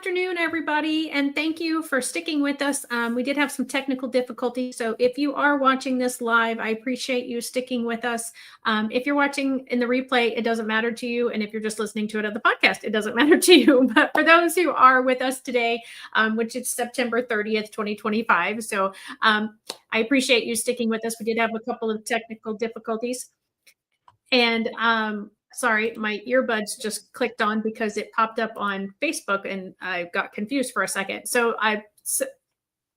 afternoon, everybody, and thank you for sticking with us. We did have some technical difficulties, so if you are watching this live, I appreciate you sticking with us. If you're watching in the replay, it doesn't matter to you, and if you're just listening to it on the podcast, it doesn't matter to you. But for those who are with us today, which is September 30th, 2025, so I appreciate you sticking with us. We did have a couple of technical difficulties, and sorry, my earbuds just clicked on because it popped up on Facebook and I got confused for a second. So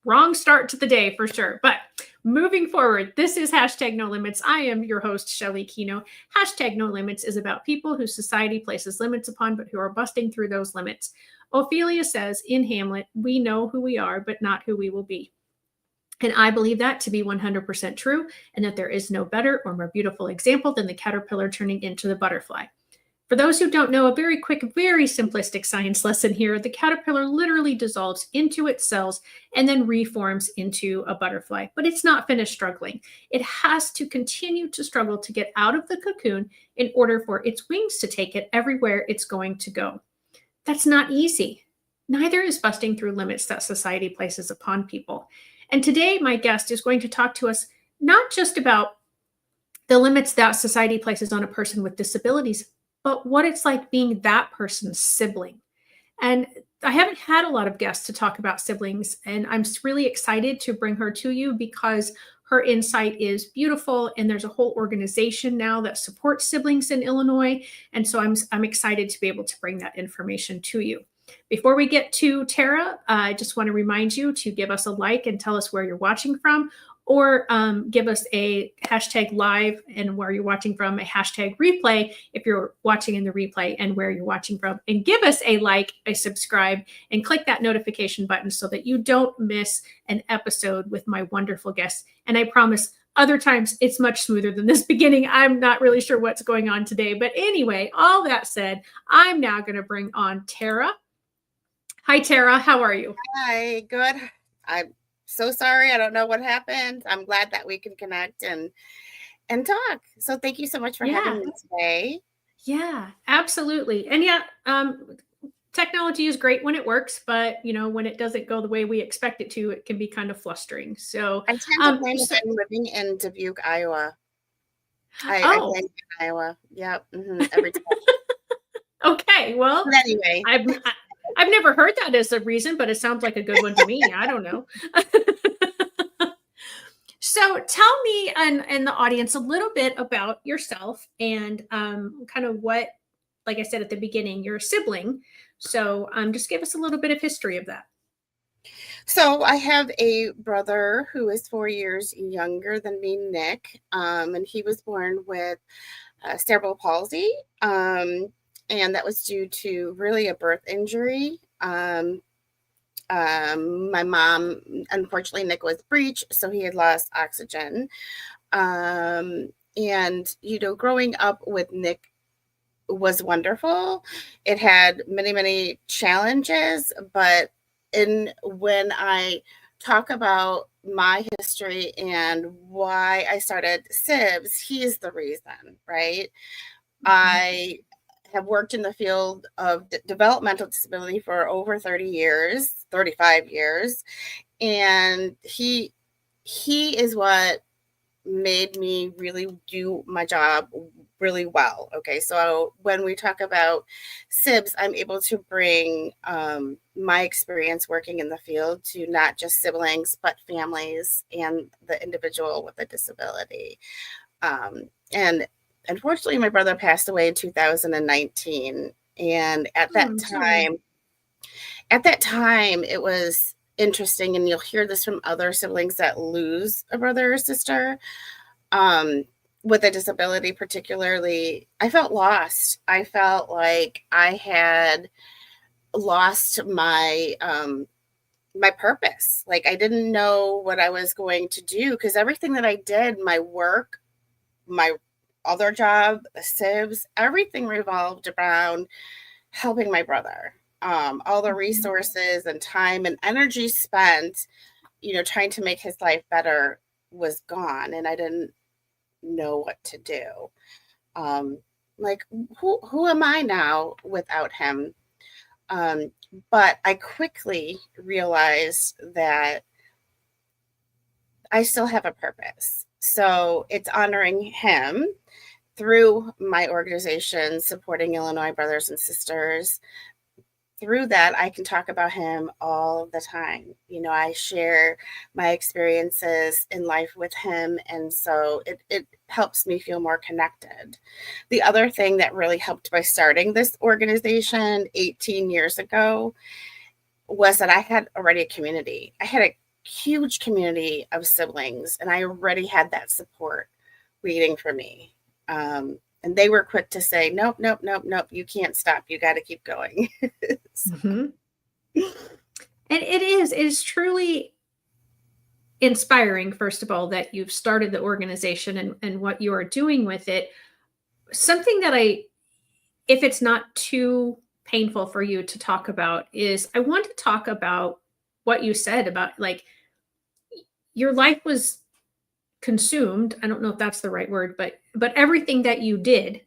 wrong start to the day for sure. But moving forward, this is hashtag No Limits. I am your host, Shelly Kino. Hashtag No Limits is about people whose society places limits upon, but who are busting through those limits. Ophelia says in Hamlet, we know who we are, but not who we will be. And I believe that to be 100% true, and that there is no better or more beautiful example than the caterpillar turning into the butterfly. For those who don't know, a very quick, very simplistic science lesson here. The caterpillar literally dissolves into its cells and then reforms into a butterfly. But it's not finished struggling. It has to continue to struggle to get out of the cocoon in order for its wings to take it everywhere it's going to go. That's not easy. Neither is busting through limits that society places upon people. And today, my guest is going to talk to us not just about the limits that society places on a person with disabilities, but what it's like being that person's sibling. And I haven't had a lot of guests to talk about siblings, and I'm really excited to bring her to you because her insight is beautiful, and there's a whole organization now that supports siblings in Illinois. And so I'm excited to be able to bring that information to you. Before we get to Tara, I just want to remind you to give us a like and tell us where you're watching from, or give us a hashtag live and where you're watching from, a hashtag replay if you're watching in the replay and where you're watching from, and give us a like, a subscribe, and click that notification button so that you don't miss an episode with my wonderful guests. And I promise other times it's much smoother than this beginning. I'm not really sure what's going on today. But anyway, all that said, I'm now going to bring on Tara. Hi, Tara. How are you? Hi, good. I'm so sorry. I don't know what happened. I'm glad that we can connect and talk. So thank you so much for having me today. Yeah, absolutely. And yeah, technology is great when it works, but when it doesn't go the way we expect it to, it can be kind of flustering. So I tend to blame that I'm living in Dubuque, Iowa. I blame Iowa. Yep. Every time. Okay. Well, but anyway, I've never heard that as a reason, but it sounds like a good one to me. I don't know. So tell me and the audience a little bit about yourself and kind of what, like I said at the beginning, you're a sibling. So just give us a little bit of history of that. So I have a brother who is 4 years younger than me, Nick, and he was born with cerebral palsy. And that was due to really a birth injury. My mom, unfortunately, Nick was breached, so he had lost oxygen. And, growing up with Nick was wonderful. It had many, many challenges, but when I talk about my history and why I started SIBS, he is the reason, right? Mm-hmm. I have worked in the field of developmental disability for over 35 years. And he is what made me really do my job really well. Okay. So when we talk about SIBS, I'm able to bring my experience working in the field to not just siblings, but families and the individual with a disability. And unfortunately, my brother passed away in 2019. And at that time, it was interesting. And you'll hear this from other siblings that lose a brother or sister with a disability, particularly. I felt lost. I felt like I had lost my my purpose. Like I didn't know what I was going to do because everything that I did, my work, my other job, the SIBS, everything revolved around helping my brother. All the resources and time and energy spent, trying to make his life better was gone. And I didn't know what to do. Like, who am I now without him? But I quickly realized that I still have a purpose. So it's honoring him through my organization, supporting Illinois brothers and sisters. Through that, I can talk about him all the time. I share my experiences in life with him. And so it helps me feel more connected. The other thing that really helped by starting this organization 18 years ago was that I had already a community. I had a huge community of siblings, and I already had that support waiting for me. And they were quick to say, nope, nope, nope, nope, you can't stop. You got to keep going. Mm-hmm. And it is truly inspiring, first of all, that you've started the organization and what you are doing with it. Something that if it's not too painful for you to talk about, is I want to talk about what you said about, like, your life was consumed. I don't know if that's the right word, but everything that you did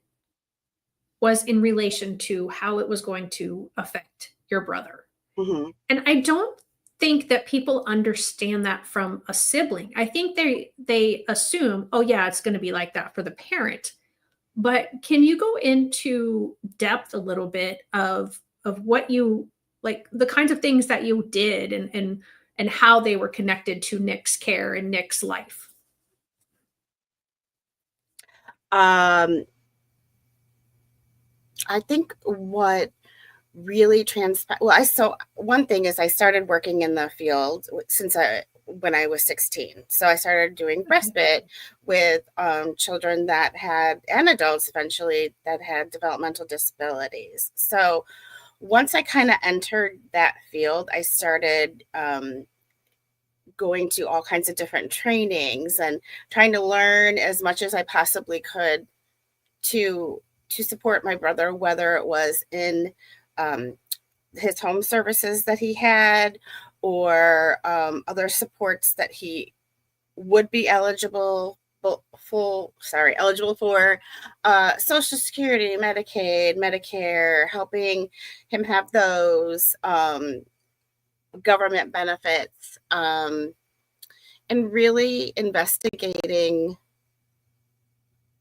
was in relation to how it was going to affect your brother. Mm-hmm. And I don't think that people understand that from a sibling. I think they assume, oh yeah, it's going to be like that for the parent. But can you go into depth a little bit of what you, like, the kinds of things that you did and how they were connected to Nick's care and Nick's life? I think what really transpired, so one thing is I started working in the field when I was 16. So I started doing respite with children that had, and adults eventually, that had developmental disabilities. So once I kind of entered that field, I started going to all kinds of different trainings and trying to learn as much as I possibly could to support my brother, whether it was in his home services that he had, or other supports that he would be eligible for, Social Security, Medicaid, Medicare, helping him have those government benefits, and really investigating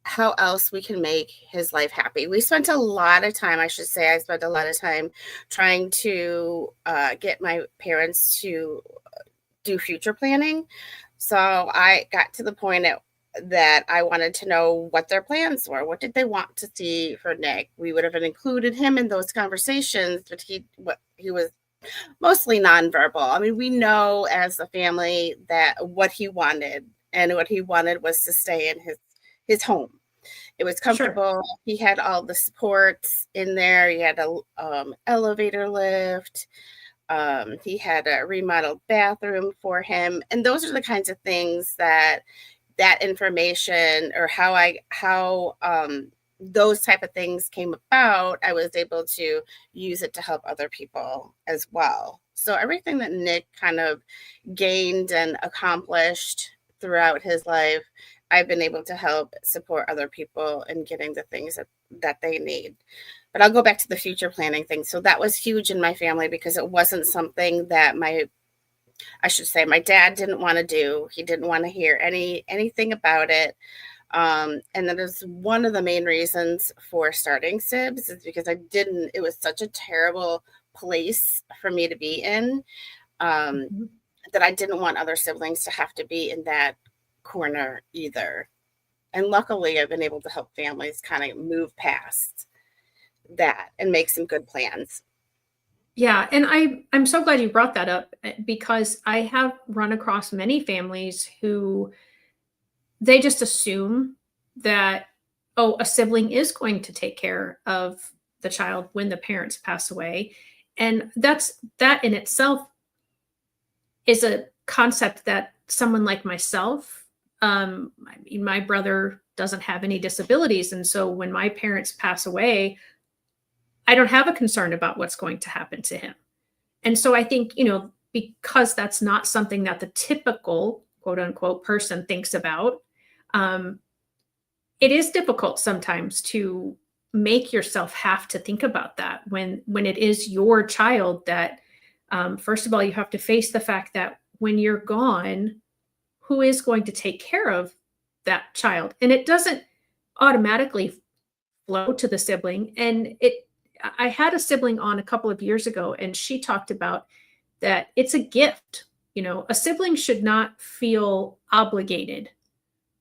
how else we can make his life happy. We spent a lot of time, I spent a lot of time trying to get my parents to do future planning. So I got to the point that I wanted to know what their plans were. What did they want to see for Nick? We would have included him in those conversations, but he was mostly nonverbal. I mean, we know as a family that what he wanted, and what he wanted was to stay in his home. It was comfortable. Sure. He had all the supports in there. He had a elevator lift. He had a remodeled bathroom for him. And those are the kinds of things that information, or how those type of things came about, I was able to use it to help other people as well. So everything that Nick kind of gained and accomplished throughout his life, I've been able to help support other people in getting the things that they need. But I'll go back to the future planning thing. So that was huge in my family, because it wasn't something that my dad didn't want to do. He didn't want to hear anything about it. And that is one of the main reasons for starting SIBS, is because it was such a terrible place for me to be in, that I didn't want other siblings to have to be in that corner either. And luckily, I've been able to help families kind of move past that and make some good plans. Yeah, and I'm so glad you brought that up, because I have run across many families who, they just assume that, oh, a sibling is going to take care of the child when the parents pass away. And that in itself is a concept that someone like myself, I mean, my brother doesn't have any disabilities. And so when my parents pass away, I don't have a concern about what's going to happen to him. And so I think, because that's not something that the typical quote unquote person thinks about, it is difficult sometimes to make yourself have to think about that when it is your child that, first of all, you have to face the fact that when you're gone, who is going to take care of that child? And it doesn't automatically flow to the sibling. And I had a sibling on a couple of years ago, and she talked about that it's a gift. A sibling should not feel obligated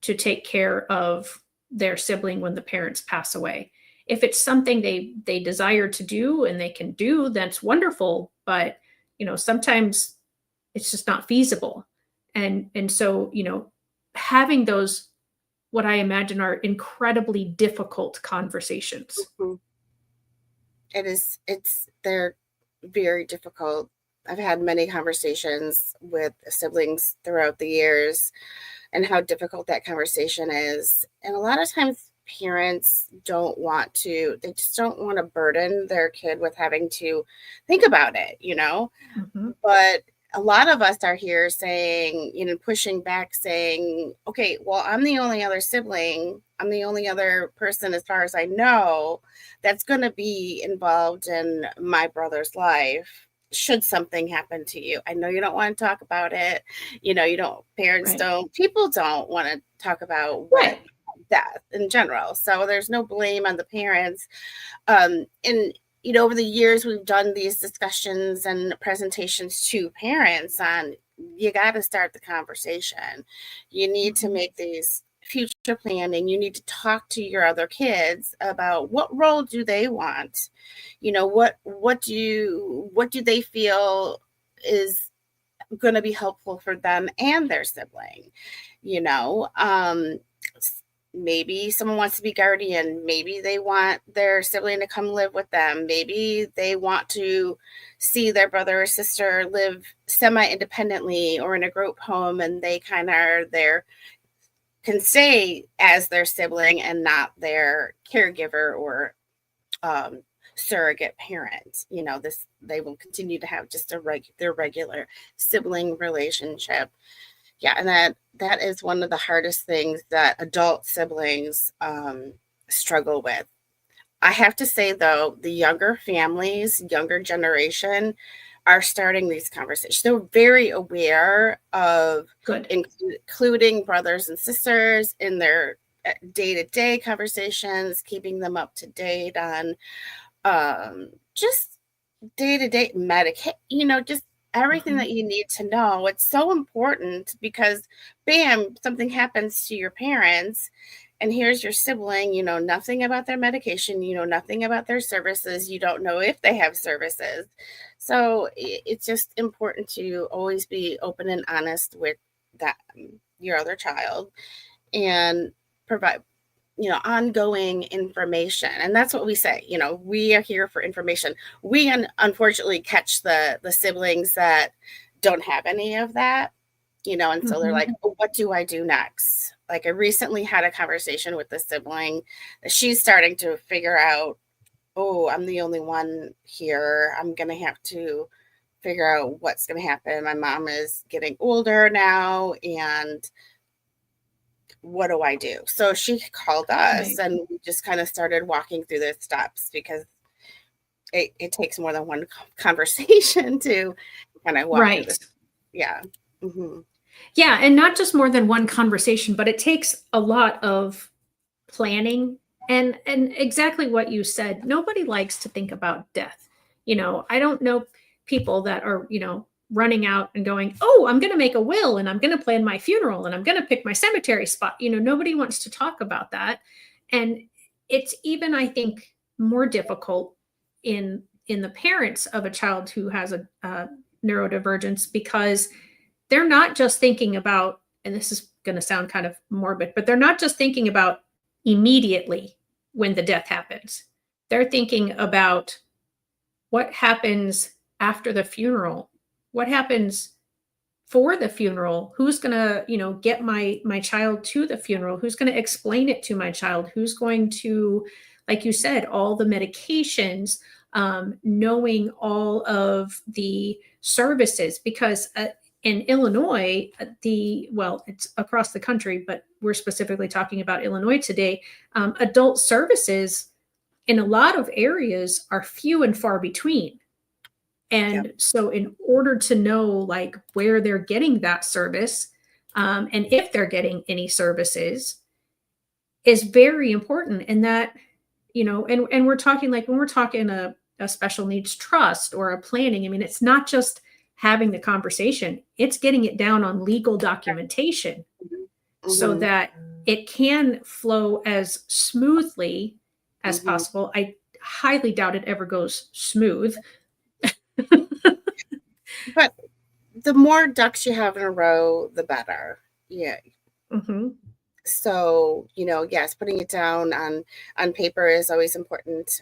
to take care of their sibling when the parents pass away. If it's something they desire to do and they can do, that's wonderful. But, sometimes it's just not feasible. And so, having those, what I imagine are incredibly difficult conversations. Mhm. They're very difficult. I've had many conversations with siblings throughout the years and how difficult that conversation is. And a lot of times parents they just don't want to burden their kid with having to think about it, Mhm. But a lot of us are here saying, pushing back, saying, okay, well, I'm the only other sibling. I'm the only other person, as far as I know, that's going to be involved in my brother's life. Should something happen to you, I know you don't want to talk about it. Right. People don't want to talk about Right. death in general. So there's no blame on the parents. And over the years, we've done these discussions and presentations to parents on, you got to start the conversation. You need to Mhm. make these future planning. You need to talk to your other kids about what role do they want? What do they feel is going to be helpful for them and their sibling? you know um Maybe someone wants to be guardian, maybe they want their sibling to come live with them, maybe they want to see their brother or sister live semi-independently or in a group home, and they kind of are there, can stay as their sibling and not their caregiver or um, surrogate parent. This, they will continue to have just their regular sibling relationship. Yeah, and that is one of the hardest things that adult siblings struggle with. I have to say, though, the younger families, younger generation, are starting these conversations. They're very aware of Good. including brothers and sisters in their day-to-day conversations, keeping them up to date on just day-to-day just everything Mhm. that you need to know. It's so important because bam, something happens to your parents, and here's your sibling, you know nothing about their medication, you know nothing about their services, you don't know if they have services. So it's just important to always be open and honest with that, your other child, and provide ongoing information. And that's what we say. We are here for information. We unfortunately catch the siblings that don't have any of that, and so they're like, Mhm. oh, what do I do next? Like, I recently had a conversation with the sibling that she's starting to figure out, oh, I'm the only one here. I'm going to have to figure out what's going to happen. My mom is getting older now, and what do I do? So she called us, Right. and we just kind of started walking through the steps, because it takes more than one conversation to kind of walk through Right. this. Yeah. Hmm. Yeah, and not just more than one conversation, but it takes a lot of planning and exactly what you said. Nobody likes to think about death. I don't know people that are, running out and going, "Oh, I'm going to make a will and I'm going to plan my funeral and I'm going to pick my cemetery spot." Nobody wants to talk about that. And it's even, I think, more difficult in the parents of a child who has a neurodivergence, because they're not just thinking about, and this is going to sound kind of morbid, but they're not just thinking about immediately when the death happens. They're thinking about what happens after the funeral, what happens for the funeral, who's going to, get my child to the funeral, who's going to explain it to my child, who's going to, like you said, all the medications, knowing all of the services, because in Illinois, it's across the country, but we're specifically talking about Illinois today. Adult services in a lot of areas are few and far between. And so in order to know like where they're getting that service, and if they're getting any services, is very important. And that, and we're talking like when we're talking a special needs trust or a planning, I mean, it's not just having the conversation, it's getting it down on legal documentation so that it can flow as smoothly as possible. I highly doubt it ever goes smooth. But the more ducks you have in a row, the better. Yeah. So, yes, putting it down on paper is always important.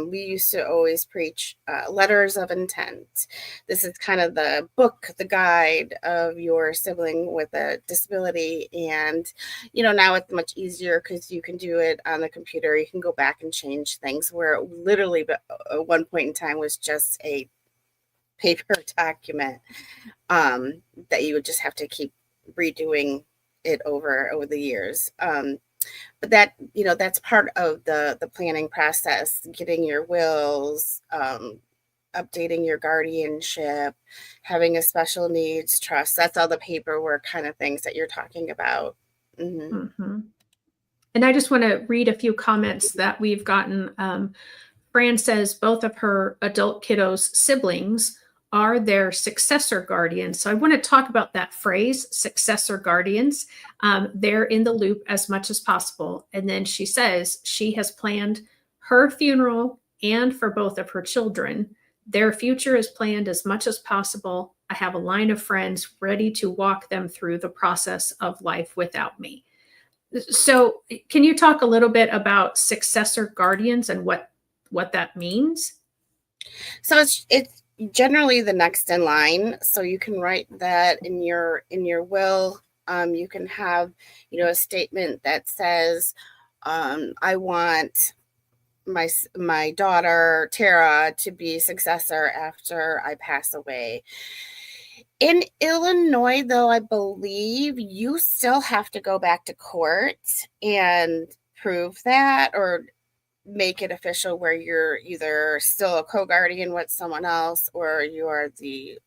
We used to always preach letters of intent. This is kind of the book, the guide of your sibling with a disability. And, now it's much easier because you can do it on the computer. You can go back and change things where it literally at one point in time was just a paper document that you would just have to keep redoing it over the years. But that, that's part of the planning process, getting your wills, updating your guardianship, having a special needs trust. That's all the paperwork kind of things that you're talking about. And I just want to read a few comments that we've gotten. Fran says both of her adult kiddos' siblings are their successor guardians. So I want to talk about that phrase, successor guardians. They're in the loop as much as possible. And then she says she has planned her funeral and for both of her children. Their future is planned as much as possible. I have a line of friends ready to walk them through the process of life without me. So can you talk a little bit about successor guardians and what that means? So it's generally the next in line. So you can write that in your will. You can have, a statement that says, I want my daughter Tara to be successor after I pass away. In Illinois, though, I believe you still have to go back to court and prove that or make it official where you're either still a co-guardian with someone else or you are the,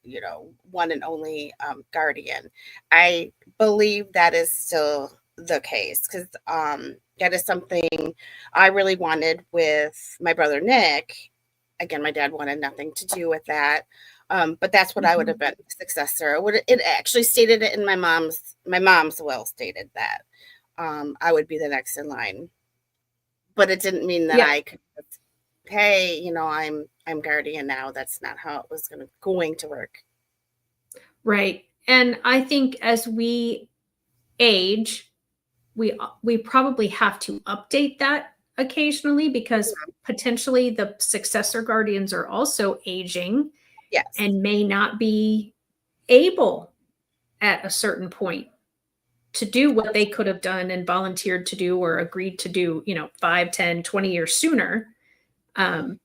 one and only guardian. I believe that is still the case because that is something I really wanted with my brother Nick. Again, my dad wanted nothing to do with that. But that's what I would have been, successor. It actually stated it in my mom's will stated that I would be the next in line. But it didn't mean that I could, hey, I'm guardian now. That's not how it was going to work. Right. And I think as we age, we probably have to update that occasionally because potentially the successor guardians are also aging and may not be able at a certain point to do what they could have done and volunteered to do or agreed to do, 5, 10, 20 years sooner. And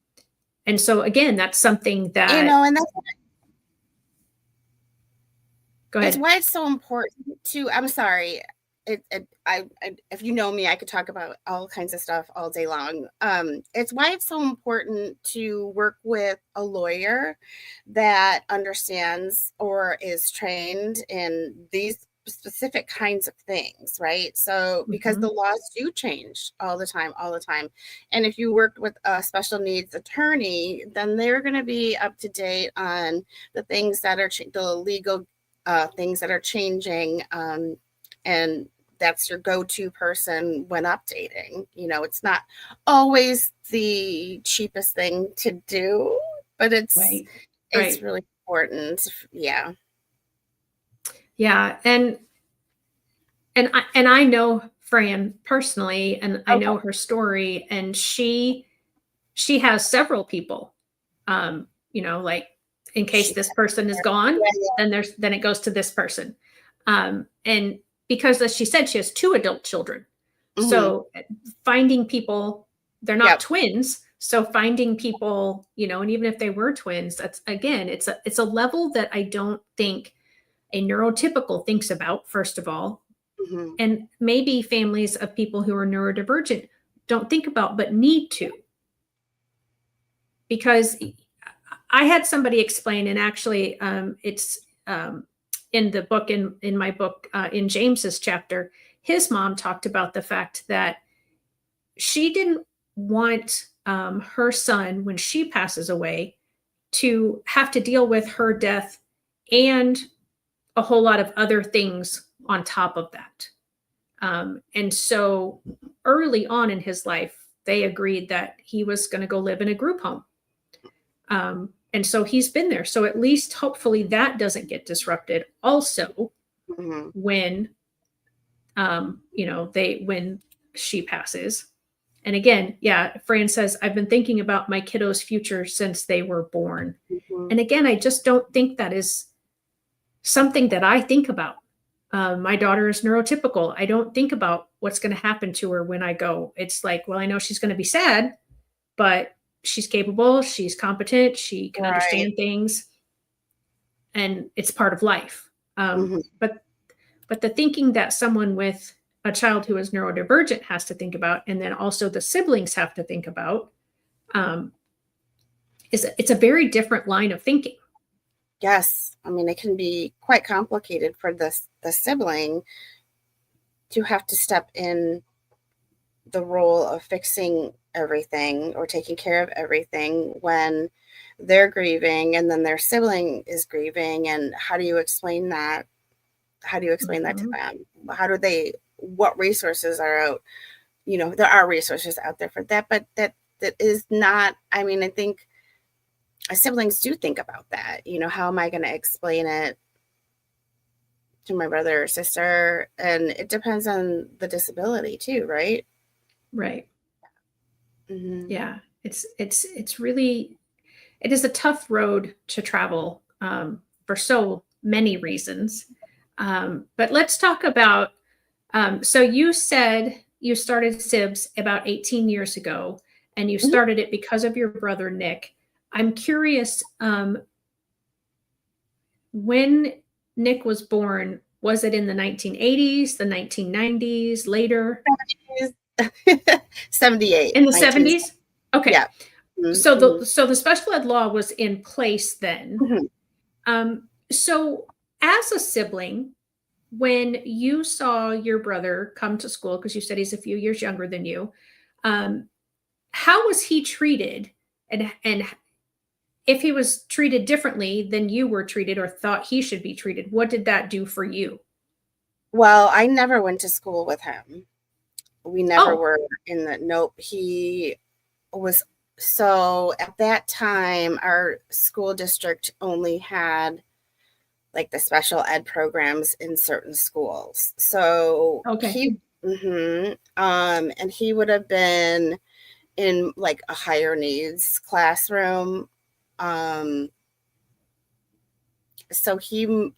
so again, that's something that, and that's go ahead. It's why it's so important to, I'm sorry, if you know me, I could talk about all kinds of stuff all day long. It's why it's so important to work with a lawyer that understands or is trained in these specific kinds of things, right? So because the laws do change all the time. And if you work with a special needs attorney, then they're going to be up to date on the things that are the legal things that are changing. And that's your go-to person when updating. It's not always the cheapest thing to do, but it's really important. Yeah. Yeah. And I know Fran personally, and I know her story, and she has several people, like in case this person is gone, then it goes to this person. And because as she said, she has 2 adult children. So finding people, they're not twins. So finding people, and even if they were twins, that's again, it's a level that I don't think a neurotypical thinks about, first of all. And maybe families of people who are neurodivergent don't think about, but need to. because I had somebody explain, and actually it's in the book, in my book, in James's chapter, his mom talked about the fact that she didn't want her son, when she passes away, to have to deal with her death and a whole lot of other things on top of that. And so early on in his life, they agreed that he was going to go live in a group home. And so he's been there. So at least hopefully that doesn't get disrupted also when, when she passes. And again, yeah, Fran says, I've been thinking about my kiddos' future since they were born. And again, I just don't think that is something that I think about. My daughter is neurotypical. I don't think about what's going to happen to her when I go. It's like, well, I know she's going to be sad, but she's capable, she's competent, she can understand things, and it's part of life. But the thinking that someone with a child who is neurodivergent has to think about, and then also the siblings have to think about, it's a very different line of thinking. Yes. I mean, it can be quite complicated for the sibling to have to step in the role of fixing everything or taking care of everything when they're grieving and then their sibling is grieving. And how do you explain that? How do you explain that to them? What resources are out? There are resources out there for that, but that is not, I mean, I think siblings do think about that. How am I going to explain it to my brother or sister? And it depends on the disability too, right? Right. Mm-hmm. Yeah. It's really, it is a tough road to travel for so many reasons. But let's talk about, so you said you started SIBS about 18 years ago, and you started it because of your brother, Nick. I'm curious, when Nick was born, was it in the 1980s, the 1990s, later? 78. In the 70s? Okay. Yeah. So the special ed law was in place then. So as a sibling, when you saw your brother come to school, because you said he's a few years younger than you, how was he treated? And if he was treated differently than you were treated or thought he should be treated, what did that do for you? Well, I never went to school with him. We never were in the, nope. He was, so at that time, our school district only had like the special ed programs in certain schools. So and he would have been in like a higher needs classroom. So he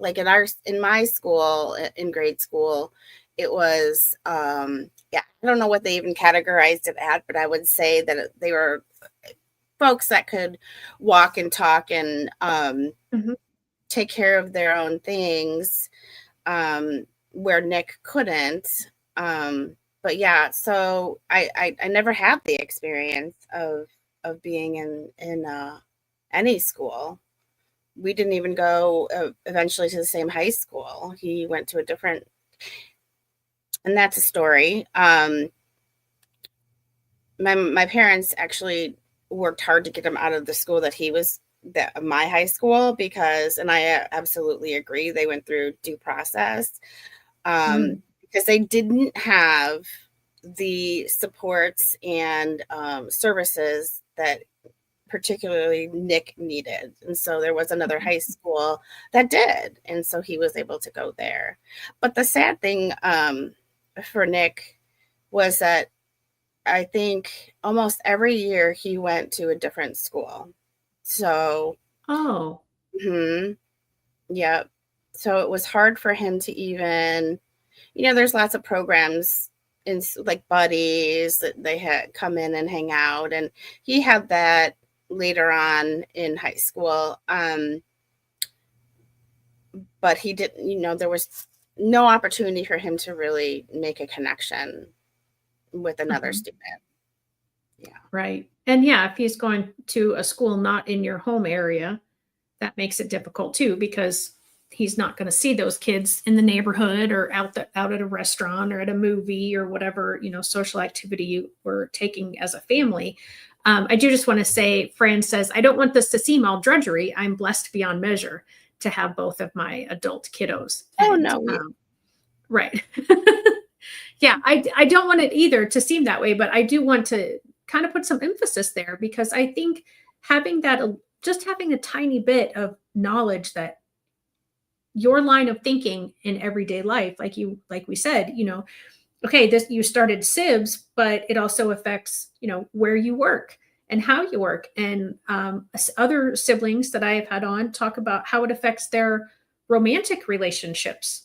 like in my school, in grade school, it was I don't know what they even categorized it at, but I would say that they were folks that could walk and talk and take care of their own things, where Nick couldn't. But yeah, so I never had the experience of being in any school. We didn't even go eventually to the same high school. He went to a different, and that's a story. My parents actually worked hard to get him out of the school that he was, my high school, because, and I absolutely agree, they went through due process, because they didn't have the supports and services that particularly Nick needed. And so there was another high school that did. And so he was able to go there. But the sad thing for Nick was that I think almost every year he went to a different school. So, yeah. So it was hard for him to even, there's lots of programs in like buddies that they had come in and hang out. And he had that later on in high school. But he didn't, there was no opportunity for him to really make a connection with another student. Right. And yeah, if he's going to a school not in your home area, that makes it difficult too, because he's not going to see those kids in the neighborhood or out at a restaurant or at a movie or whatever, social activity you were taking as a family. I do just want to say, Fran says, I don't want this to seem all drudgery. I'm blessed beyond measure to have both of my adult kiddos. Oh, And, no. Right. Yeah, I don't want it either to seem that way, but I do want to kind of put some emphasis there, because I think having that, just having a tiny bit of knowledge that your line of thinking in everyday life, like we said, okay, this, you started SIBS, but it also affects, where you work and how you work. And other siblings that I have had on talk about how it affects their romantic relationships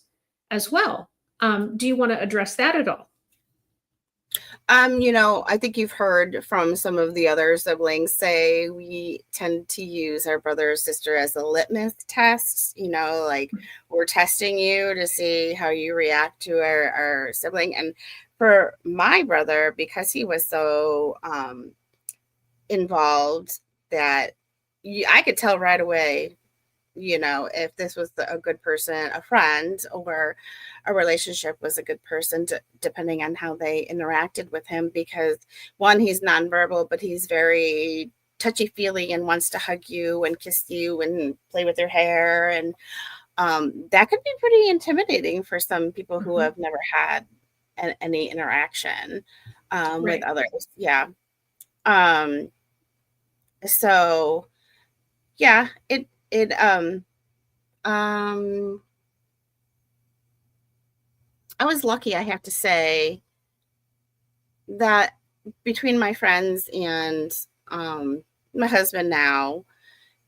as well. Do you want to address that at all? I think you've heard from some of the other siblings say we tend to use our brother or sister as a litmus test, like we're testing you to see how you react to our sibling. And for my brother, because he was so involved, that I could tell right away, if this was a good person, a friend, or a relationship was a good person, depending on how they interacted with him. Because one, he's nonverbal, but he's very touchy-feely and wants to hug you and kiss you and play with your hair. And that could be pretty intimidating for some people who have never had any interaction with others. Yeah. So yeah, I was lucky, I have to say, that between my friends and my husband now,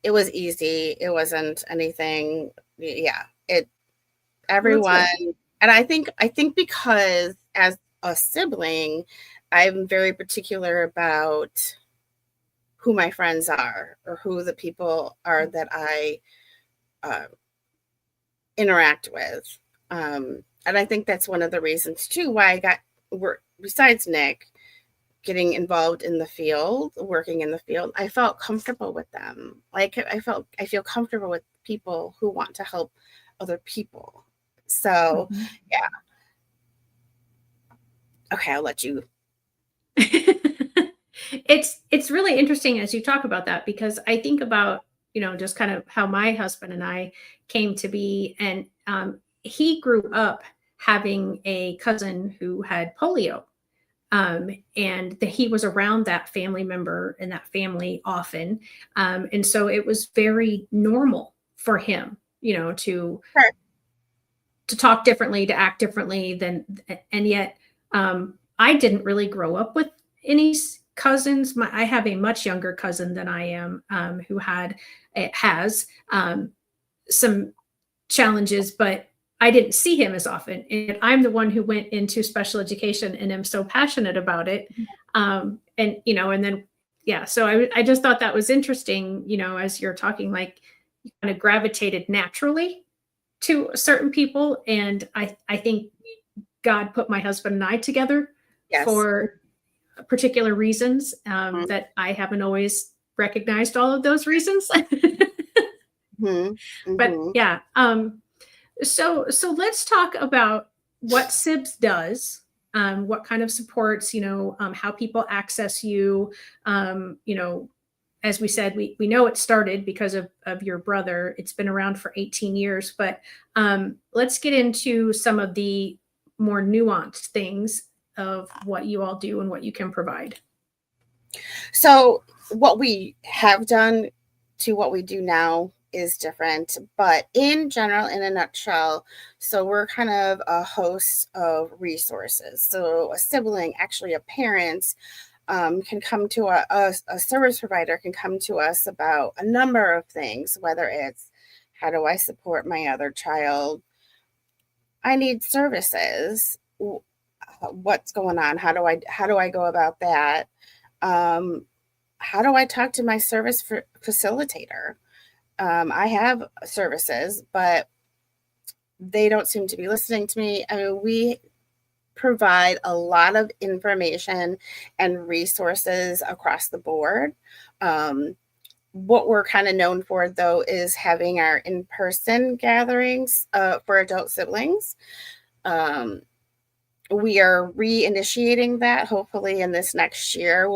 it was easy. It wasn't anything. Yeah, everyone. And I think because as a sibling, I'm very particular about who my friends are or who the people are that I interact with. And I think that's one of the reasons too why I got besides Nick getting involved in the field, working in the field, I felt comfortable with them. Like I feel comfortable with people who want to help other people. So yeah. Okay, I'll let you. It's really interesting as you talk about that, because I think about, just kind of how my husband and I came to be. And he grew up having a cousin who had polio. And that he was around that family member and that family often. And so it was very normal for him, to talk differently, to act differently and yet I didn't really grow up with any cousins. I have a much younger cousin than I am, who has some challenges, but I didn't see him as often. And I'm the one who went into special education and am so passionate about it. And then, yeah, so I just thought that was interesting, as you're talking, like you kind of gravitated naturally to certain people. And I think God put my husband and I together for particular reasons that I haven't always recognized all of those reasons. But yeah. So let's talk about what SIBS does, what kind of supports, how people access you. As we said, we know it started because of your brother. It's been around for 18 years, but let's get into some of the more nuanced things of what you all do and what you can provide. So what we have done to what we do now is different, but in general, in a nutshell, so we're kind of a host of resources. So a sibling, actually a parent, can come to a service provider can come to us about a number of things, whether it's how do I support my other child? I need services. What's going on? How do I go about that? How do I talk to my service facilitator? I have services, but they don't seem to be listening to me. I mean, provide a lot of information and resources across the board. What we're kind of known for, though, is having our in-person gatherings for adult siblings. We are reinitiating that hopefully in this next year.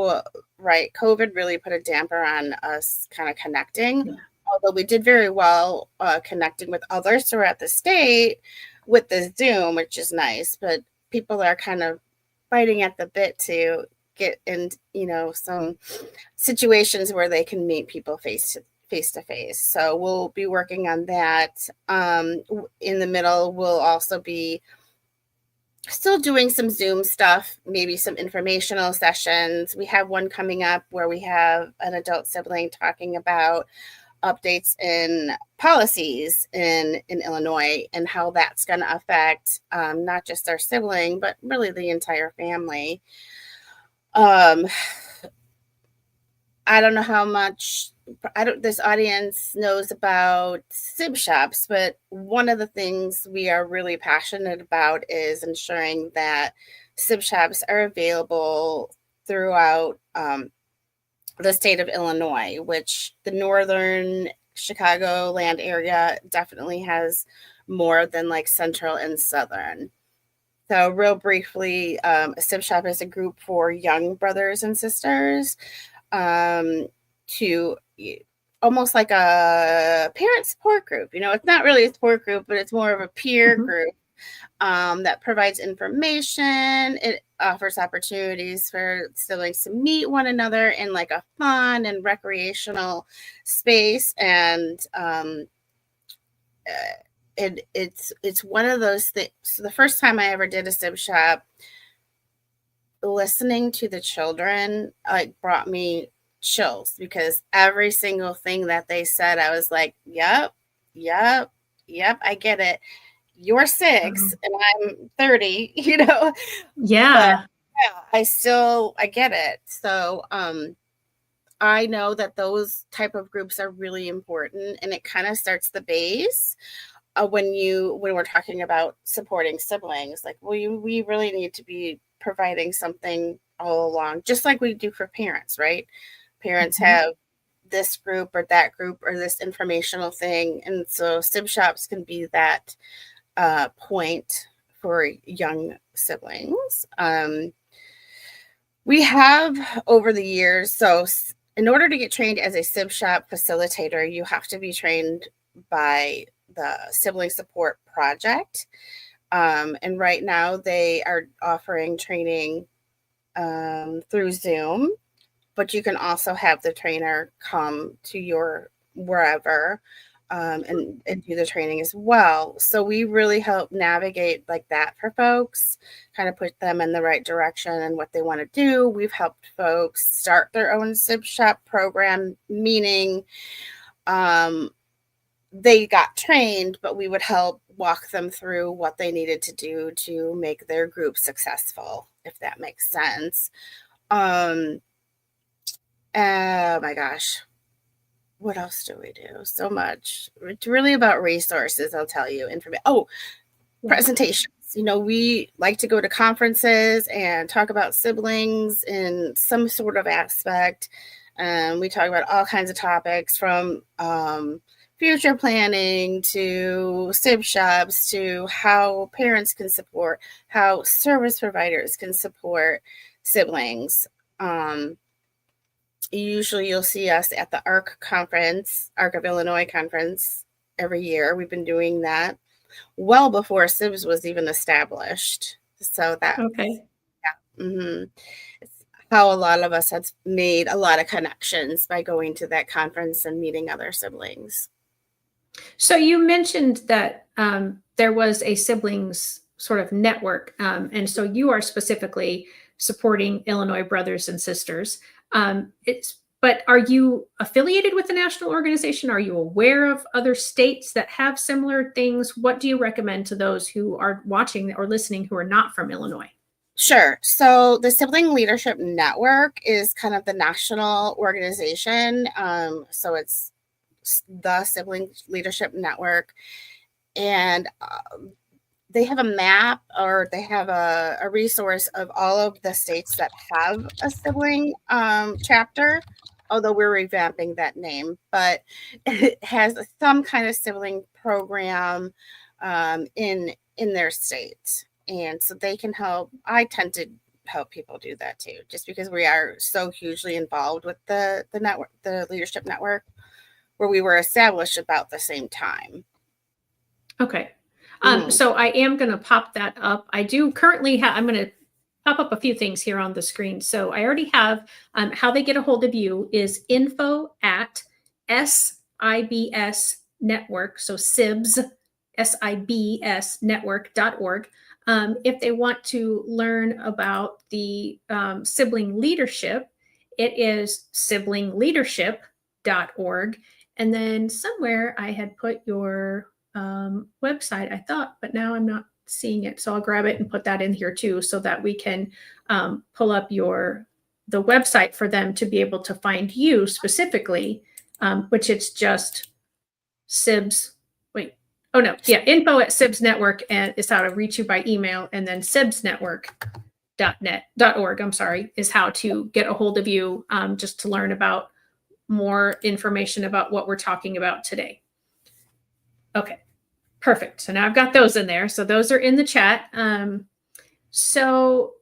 Right, COVID really put a damper on us kind of connecting. Yeah. Although we did very well connecting with others throughout the state with the Zoom, which is nice, but people are kind of biting at the bit to get in, some situations where they can meet people face to face. So we'll be working on that. In the middle, we'll also be still doing some Zoom stuff, maybe some informational sessions. We have one coming up where we have an adult sibling talking about updates in policies in Illinois and how that's going to affect not just our sibling, but really the entire family. I don't know how much this audience knows about SIBS shops, but one of the things we are really passionate about is ensuring that SIBS shops are available throughout the state of Illinois, which the northern Chicagoland area definitely has more than like central and southern. So real briefly, a SIBS shop is a group for young brothers and sisters to almost like a parent support group. It's not really a support group, but it's more of a peer group that provides information. It offers opportunities for siblings to meet one another in like a fun and recreational space. And it's one of those things. So the first time I ever did a SIBS shop, listening to the children brought me chills, because every single thing that they said, I was like, yep, I get it. You're 6 and I'm 30, Yeah. But yeah, I get it. So I know that those type of groups are really important, and it kind of starts the base when we're talking about supporting siblings. Like, we really need to be providing something all along, just like we do for parents, right? Parents have this group or that group or this informational thing. And so SIBS shops can be that point for young siblings. We have over the years, so in order to get trained as a SIBS shop facilitator, you have to be trained by the Sibling Support Project. And right now they are offering training through Zoom, but you can also have the trainer come to your wherever and do the training as well. So we really help navigate like that for folks, kind of put them in the right direction and what they want to do. We've helped folks start their own SIBS shop program, meaning they got trained, but we would help walk them through what they needed to do to make their group successful, if that makes sense. Oh my gosh. What else do we do? So much. It's really about resources, I'll tell you. Presentations. We like to go to conferences and talk about siblings in some sort of aspect. We talk about all kinds of topics, from future planning to SIBS shops to how parents can support, how service providers can support siblings. Usually you'll see us at the ARC conference, ARC of Illinois conference, every year. We've been doing that well before SIBS was even established. So that, it's how a lot of us have made a lot of connections by going to that conference and meeting other siblings. So you mentioned that there was a siblings sort of network. And so you are specifically supporting Illinois brothers and sisters. But are you affiliated with the national organization? Are you aware of other states that have similar things? What do you recommend to those who are watching or listening who are not from Illinois? Sure. So the Sibling Leadership Network is kind of the national organization. So it's the Sibling Leadership Network. And they have a map, or they have a resource of all of the states that have a sibling chapter, although we're revamping that name, but it has some kind of sibling program in their state. And so they can help. I tend to help people do that too, just because we are so hugely involved with the network, the leadership network, where we were established about the same time. Okay. So I am going to pop that up. I do currently have, I'm going to pop up a few things here on the screen. So I already have how they get a hold of you is info@SIBS network. So SIBS, SIBS network.org. If they want to learn about the sibling leadership, it is siblingleadership.org. And then somewhere I had put your website, I thought, but now I'm not seeing it. So I'll grab it and put that in here too, so that we can pull up the website for them to be able to find you specifically, which it's just SIBS. Wait, oh no, yeah, info@SIBS network, and it's how to reach you by email, and then sibsnetwork.org, I'm sorry, is how to get a hold of you, just to learn about more information about what we're talking about today. Okay. Perfect. So now I've got those in there. So those are in the chat. So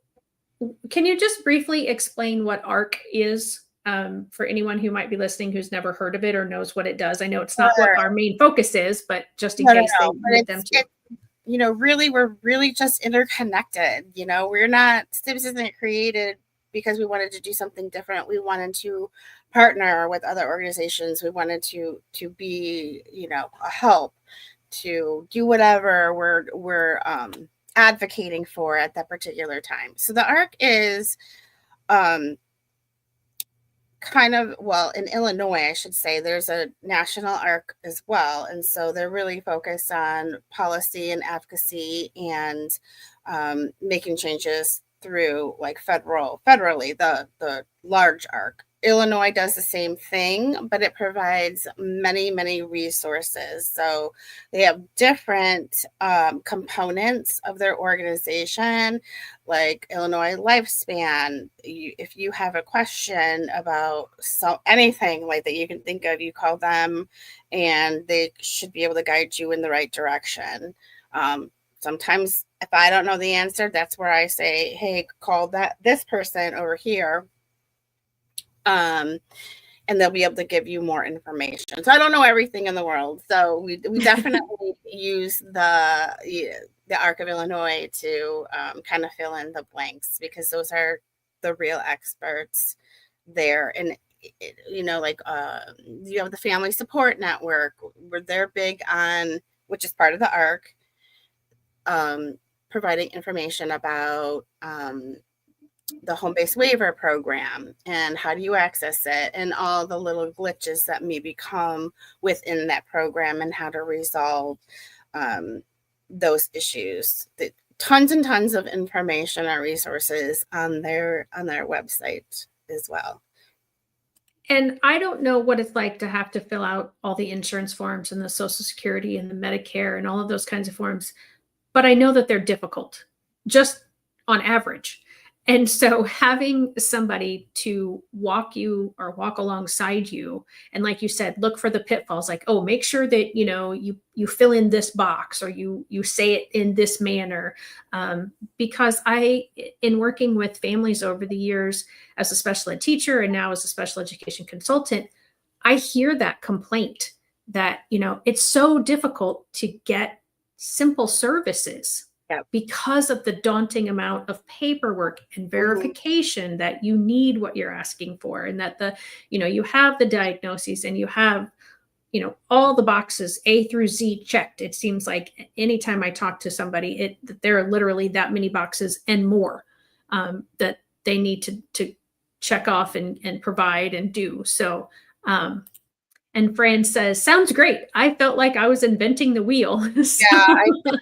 can you just briefly explain what ARC is for anyone who might be listening who's never heard of it or knows what it does? I know it's not what our main focus is, but just in case they need them to. Really, we're really just interconnected. We're not, SIBS isn't created because we wanted to do something different. We wanted to partner with other organizations. We wanted to be, a help, to do whatever we're advocating for at that particular time. So the ARC is kind of, well, in Illinois, I should say, there's a national ARC as well. And so they're really focused on policy and advocacy and making changes through like federally, the large ARC. Illinois does the same thing, but it provides many, many resources. So they have different components of their organization, like Illinois Lifespan. If you have a question about anything like that you can think of, you call them, and they should be able to guide you in the right direction. Sometimes if I don't know the answer, that's where I say, hey, call this person over here. And they'll be able to give you more information. So I don't know everything in the world. So we definitely use the ARC of Illinois to kind of fill in the blanks, because those are the real experts there. And you have the Family Support Network, where they're big on, which is part of the ARC, providing information about the home-based waiver program and how do you access it, and all the little glitches that maybe come within that program, and how to resolve those issues. Tons and tons of information or resources on their website as well. And I don't know what it's like to have to fill out all the insurance forms and the Social Security and the Medicare and all of those kinds of forms, but I know that they're difficult, just on average. And so having somebody to walk alongside you, and like you said, look for the pitfalls, like, oh, make sure that, you fill in this box, or you say it in this manner. Because in working with families over the years as a special ed teacher and now as a special education consultant, I hear that complaint that, it's so difficult to get simple services. Yep. Because of the daunting amount of paperwork and verification that you need what you're asking for, and that you have the diagnoses and you have, all the boxes A through Z checked. It seems like anytime I talk to somebody, there are literally that many boxes and more that they need to check off and provide and do. So, and Fran says, sounds great. I felt like I was inventing the wheel. So, yeah, I bet.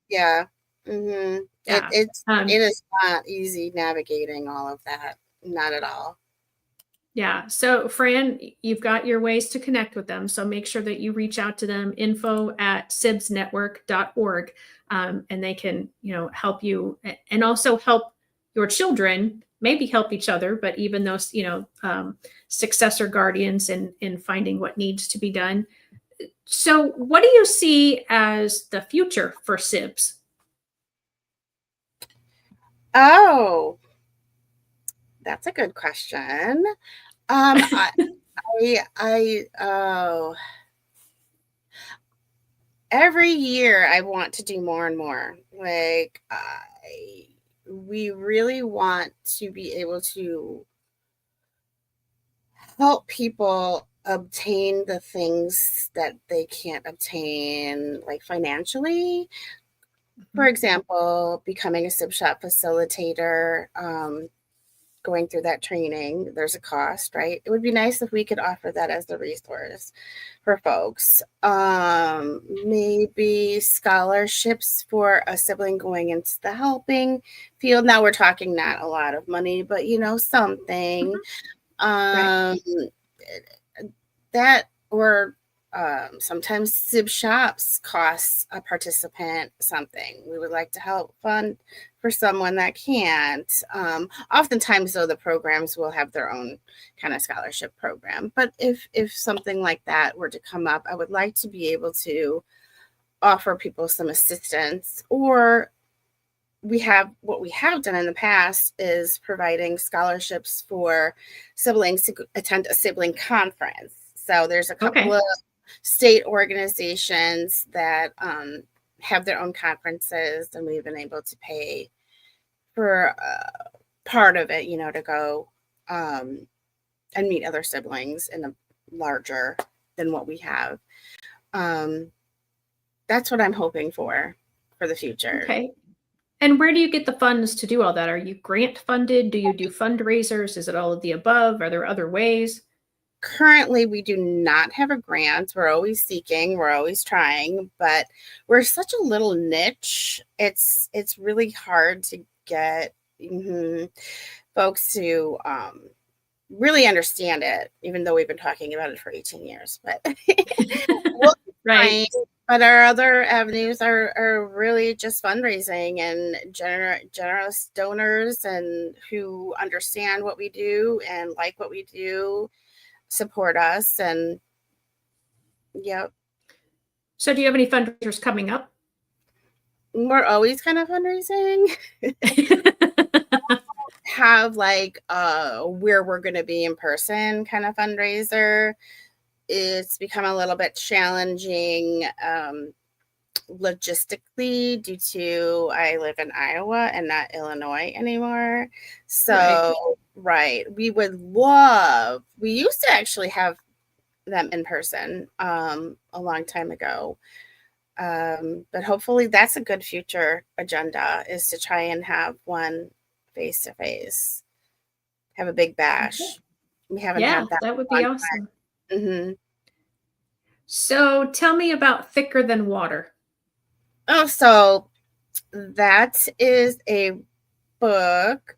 Yeah. Mm-hmm. Yeah. It is not easy navigating all of that. Not at all. Yeah. So, Fran, you've got your ways to connect with them. So make sure that you reach out to them, info@sibsnetwork.org, and they can, help you and also help your children, maybe help each other, but even those, successor guardians in finding what needs to be done. So, what do you see as the future for SIBS? Oh, that's a good question. Oh, every year I want to do more and more. Like, we really want to be able to help people obtain the things that they can't obtain, like financially. For example, becoming a SIB shop facilitator, going through that training, there's a cost, right? It would be nice if we could offer that as a resource for folks. Maybe scholarships for a sibling going into the helping field. Now we're talking not a lot of money, but something. Right. That or sometimes SIB shops cost a participant something. We would like to help fund for someone that can't. Oftentimes, though, the programs will have their own kind of scholarship program. But if something like that were to come up, I would like to be able to offer people some assistance. Or what we have done in the past is providing scholarships for siblings to attend a sibling conference. So there's a couple Okay. of state organizations that have their own conferences, and we've been able to pay for part of it, to go and meet other siblings in a larger than what we have. That's what I'm hoping for the future. Okay. And where do you get the funds to do all that? Are you grant funded? Do you do fundraisers? Is it all of the above? Are there other ways? Currently, we do not have a grant. We're always seeking, we're always trying, but we're such a little niche. It's really hard to get folks to really understand it, even though we've been talking about it for 18 years. But we'll keep Right. trying. But our other avenues are really just fundraising and generous donors and who understand what we do and like what we do, support us. And yep, So do you have any fundraisers coming up? we're always kind of fundraising. Have like where we're going to be in person kind of fundraiser. It's become a little bit challenging logistically due to I live in Iowa and not Illinois anymore. So right, we used to actually have them in person a long time ago. But hopefully that's a good future agenda, is to try and have one face to face, have a big bash. Okay. We haven't Yeah, had that that would in a be long awesome. time. Mm-hmm. So tell me about Thicker Than Water. Oh, so that is a book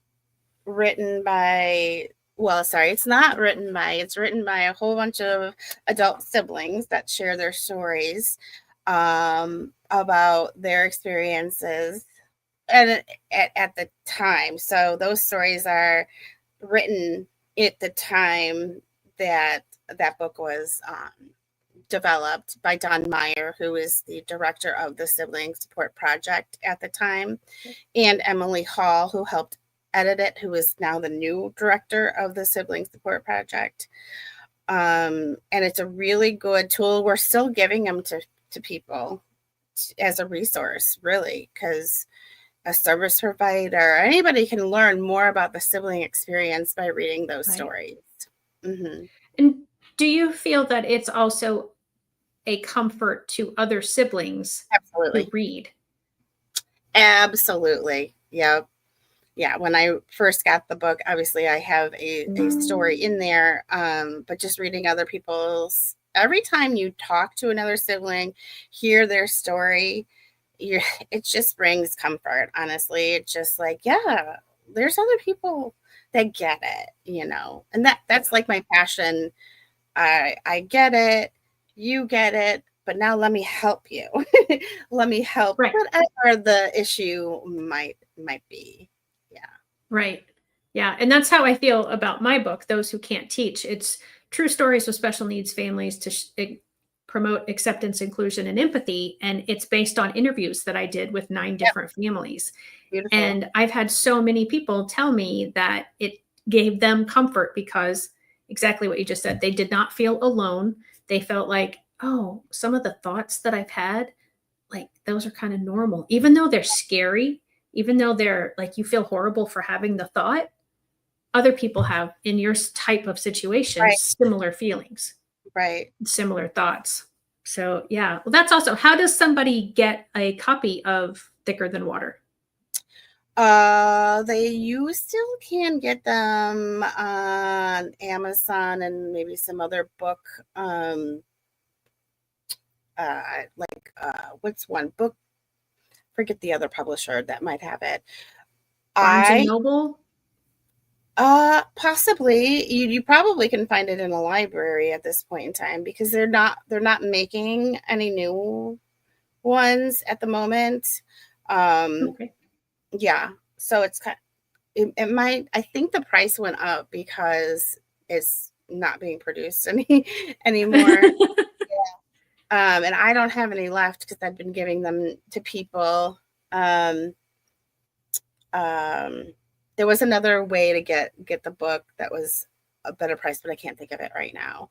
written by, well, sorry, it's not written by, it's written by a whole bunch of adult siblings that share their stories about their experiences and at the time. So those stories are written at the time that that book was developed by Don Meyer, who is the director of the Sibling Support Project at the time, and Emily Hall, who helped edit it, who is now the new director of the Sibling Support Project. And it's a really good tool. We're still giving them to people as a resource, really, because a service provider, anybody can learn more about the sibling experience by reading those stories. Mm-hmm. And do you feel that it's also a comfort to other siblings who Absolutely. read? Absolutely. Yep. Yeah, when I first got the book, obviously I have a story in there, but just reading other people's, every time you talk to another sibling, hear their story, it just brings comfort, honestly. It's just like, yeah, there's other people that get it, and that's like my passion. I get it, you get it, but now let me help you. Let me help Right. whatever the issue might be. Yeah. Right. Yeah. And that's how I feel about my book, Those Who Can't Teach. It's true stories of special needs families to promote acceptance, inclusion, and empathy. And it's based on interviews that I did with 9 Yep. different families. Beautiful. And I've had so many people tell me that it gave them comfort because exactly what you just said, they did not feel alone. They felt like, oh, some of the thoughts that I've had, like those are kind of normal, even though they're scary, even though they're like, you feel horrible for having the thought, other people have in your type of situation, Right. similar feelings, Right. similar thoughts. So yeah, well, that's also, how does somebody get a copy of Thicker Than Water? You still can get them on Amazon and maybe some other book, what's one book? Forget the other publisher that might have it. Barnes and Noble? Possibly. You probably can find it in a library at this point in time because they're not making any new ones at the moment. Okay. Yeah. So it's it might, I think the price went up because it's not being produced anymore. And I don't have any left because I've been giving them to people. Um, there was another way to get the book that was a better price, but I can't think of it right now.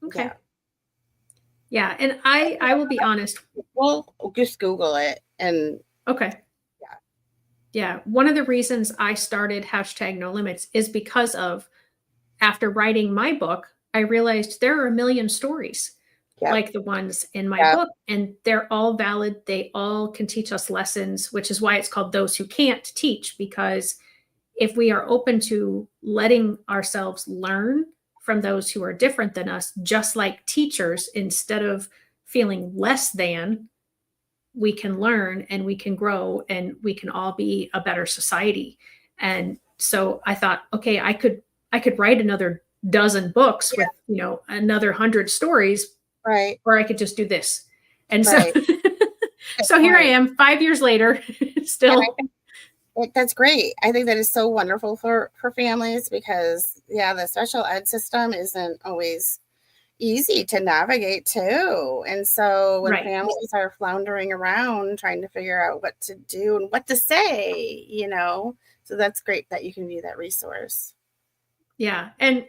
Okay. Yeah. And I will be honest. Well, just Google it and Okay. Yeah. One of the reasons I started #NoLimits is because of, after writing my book, I realized there are a million stories like the ones in my book, and they're all valid. They all can teach us lessons, which is why it's called Those Who Can't Teach, because if we are open to letting ourselves learn from those who are different than us, just like teachers, instead of feeling less than, we can learn and we can grow and we can all be a better society. And so I thought, okay, I could write another dozen books with, another 100 stories, right, or I could just do this. And so, right. so here I am 5 years later, still. That's great. I think that is so wonderful for families because, the special ed system isn't always easy to navigate too. And so when families are floundering around trying to figure out what to do and what to say, so that's great that you can be that resource. Yeah. And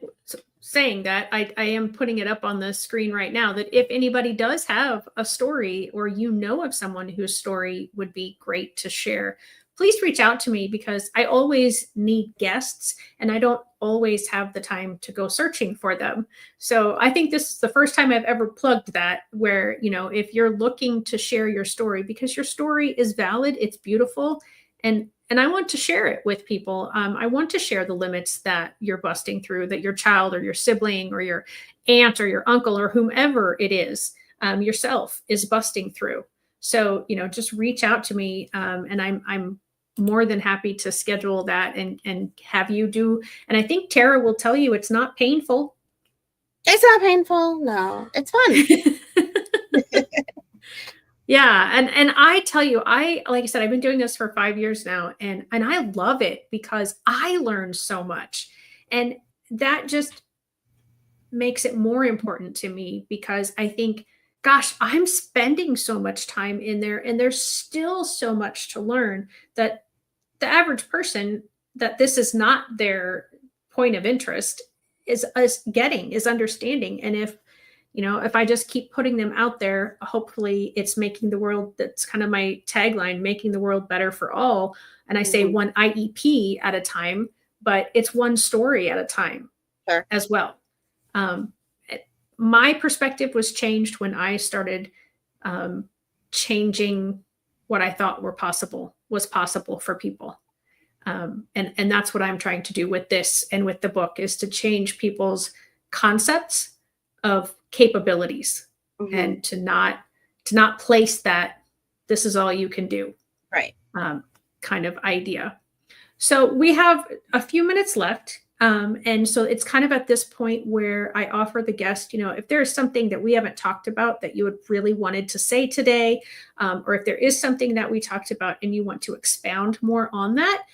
saying that, I am putting it up on the screen right now, that if anybody does have a story or of someone whose story would be great to share, please reach out to me, because I always need guests and I don't always have the time to go searching for them. So I think this is the first time I've ever plugged that, where, if you're looking to share your story, because your story is valid, it's beautiful, and I want to share it with people. I want to share the limits that you're busting through, that your child or your sibling or your aunt or your uncle or whomever it is, yourself, is busting through. So, just reach out to me, and I'm more than happy to schedule that and have you do. And I think Tara will tell you it's not painful. It's not painful. No, it's fun. Yeah. And I tell you, like I said, I've been doing this for 5 years now, and I love it because I learned so much. And that just makes it more important to me, because I think, gosh, I'm spending so much time in there and there's still so much to learn, that the average person, that this is not their point of interest, is understanding. And if I just keep putting them out there, hopefully it's making the world, that's kind of my tagline, making the world better for all. And I say one IEP at a time, but it's one story at a time as well. My perspective was changed when I started changing what I thought was possible for people. And that's what I'm trying to do with this and with the book, is to change people's concepts of capabilities, and to not place that this is all you can do, right, kind of idea. So we have a few minutes left. And so it's kind of at this point where I offer the guest, if there is something that we haven't talked about that you would really wanted to say today, or if there is something that we talked about and you want to expound more on that,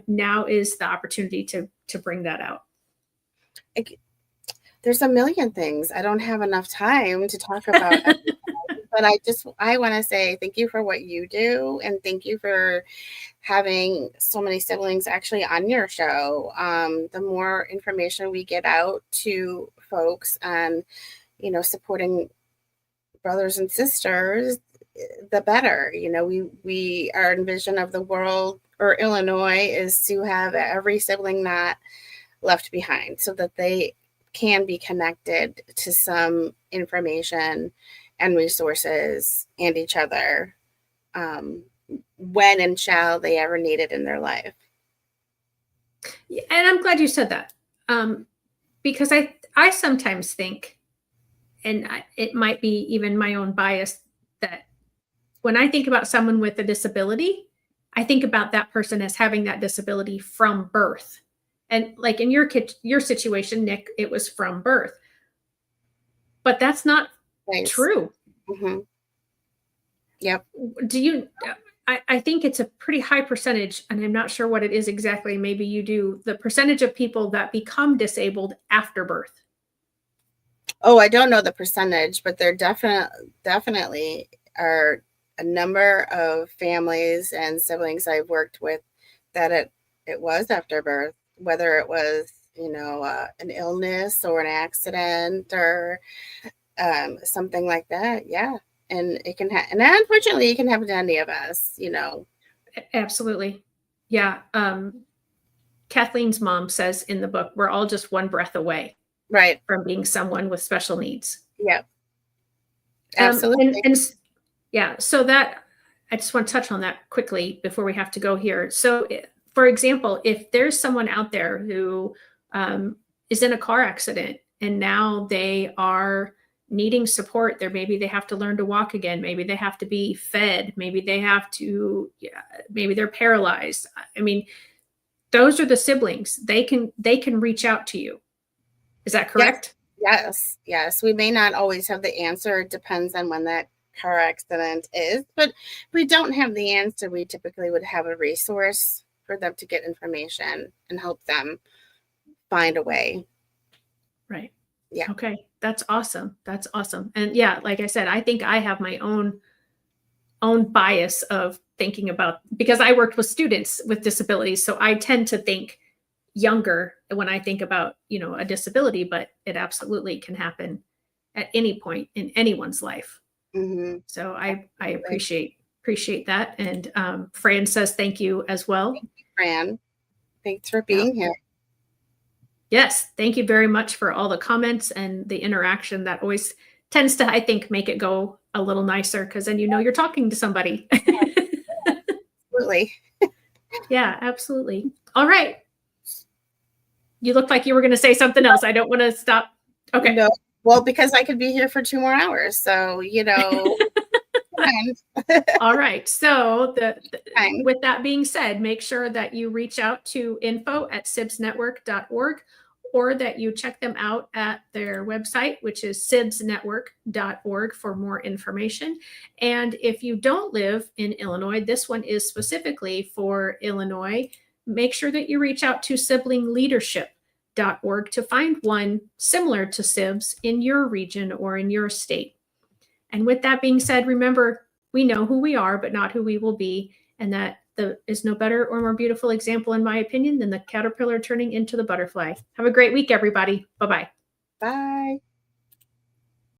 now is the opportunity to bring that out. There's a million things. I don't have enough time to talk about everything, but I want to say thank you for what you do, and thank you for having so many siblings actually on your show. The more information we get out to folks on, supporting brothers and sisters, the better. Our vision of the world, or Illinois, is to have every sibling not left behind, so that they can be connected to some information and resources and each other, when and shall they ever need it in their life. And I'm glad you said that, because I sometimes think, and it might be even my own bias, that when I think about someone with a disability, I think about that person as having that disability from birth. And like in your situation, Nick, it was from birth. But that's not true. Mm-hmm. Yep. I think it's a pretty high percentage, and I'm not sure what it is exactly. Maybe you do, the percentage of people that become disabled after birth. Oh, I don't know the percentage, but there definitely are a number of families and siblings I've worked with that it was after birth, whether it was, an illness or an accident or something like that. Yeah. And it can and unfortunately it can happen to any of us, Absolutely. Yeah. Kathleen's mom says in the book, we're all just one breath away, right, from being someone with special needs. Yep. Absolutely. And yeah, so that, I just want to touch on that quickly before we have to go here. So for example, if there's someone out there who is in a car accident and now they are needing support, maybe they have to learn to walk again, maybe they have to be fed, maybe maybe they're paralyzed. I mean, those are the siblings. They can reach out to you. Is that correct? Yes. We may not always have the answer. It depends on when that car accident is, but if we don't have the answer, we typically would have a resource for them to get information and help them find a way. Right. Yeah. Okay. That's awesome. And yeah, like I said, I think I have my own bias of thinking about, because I worked with students with disabilities. So I tend to think younger when I think about, a disability, but it absolutely can happen at any point in anyone's life. Mm-hmm. So I appreciate that. And Fran says thank you as well. Thank you, Fran. Thanks for being here. Yes, thank you very much for all the comments and the interaction. That always tends to, I think, make it go a little nicer, because then you're talking to somebody. Absolutely. Yeah, absolutely. All right. You looked like you were going to say something else. I don't want to stop. Okay. No, well, because I could be here for 2 more hours. So, All right. So with that being said, make sure that you reach out to info@sibsnetwork.org, or that you check them out at their website, which is sibsnetwork.org, for more information. And if you don't live in Illinois, this one is specifically for Illinois, make sure that you reach out to siblingleadership.org to find one similar to SIBS in your region or in your state. And with that being said, remember, we know who we are, but not who we will be. And that there is no better or more beautiful example, in my opinion, than the caterpillar turning into the butterfly. Have a great week, everybody. Bye-bye. Bye.